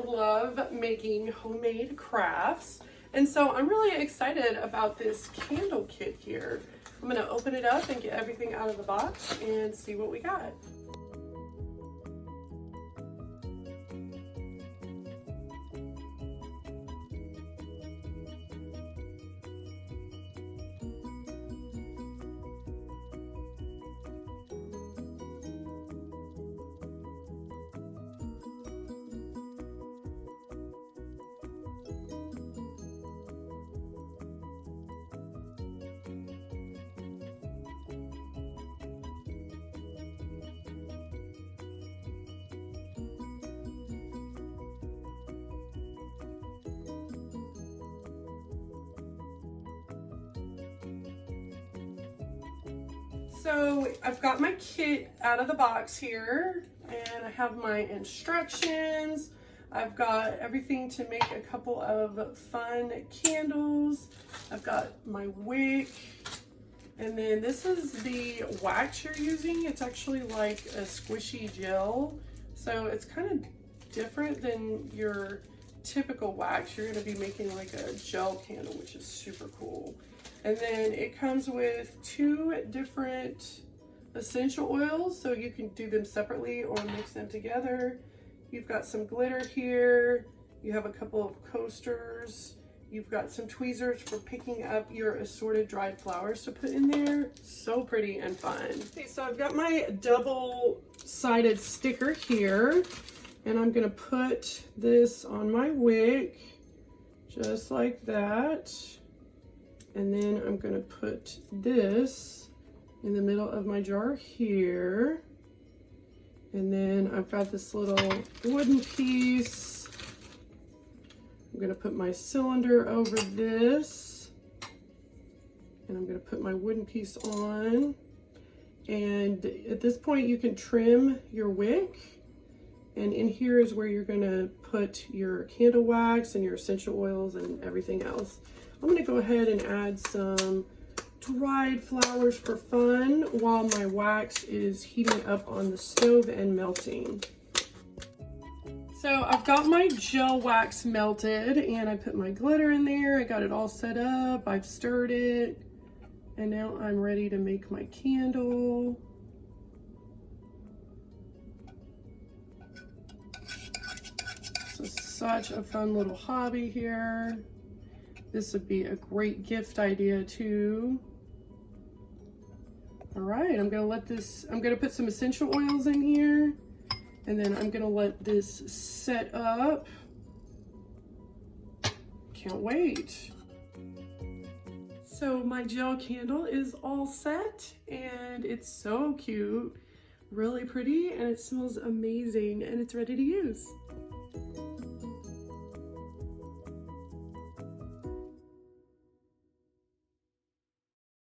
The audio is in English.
love making homemade crafts, and so I'm really excited about this candle kit here. I'm gonna open it up and get everything out of the box and see what we got. So I've got my kit out of the box here, and I have my instructions. I've got everything to make a couple of fun candles. I've got my wick, and then this is the wax you're using. It's actually like a squishy gel, so it's kind of different than your typical wax. You're going to be making like a gel candle, which is super cool. And then it comes with 2 different essential oils, so you can do them separately or mix them together. You've got some glitter here. You have a couple of coasters. You've got some tweezers for picking up your assorted dried flowers to put in there. So pretty and fun. Okay, so I've got my double-sided sticker here, and I'm gonna put this on my wick, just like that. And then I'm gonna put this in the middle of my jar here. And then I've got this little wooden piece. I'm gonna put my cylinder over this. And I'm gonna put my wooden piece on. And at this point you can trim your wick. And in here is where you're gonna put your candle wax and your essential oils and everything else. I'm gonna go ahead and add some dried flowers for fun while my wax is heating up on the stove and melting. So I've got my gel wax melted, and I put my glitter in there. I got it all set up. I've stirred it, and now I'm ready to make my candle. This is such a fun little hobby here. This would be a great gift idea too. All right, I'm gonna put some essential oils in here, and then I'm gonna let this set up. Can't wait. So my gel candle is all set, and it's so cute, really pretty, and it smells amazing, and it's ready to use.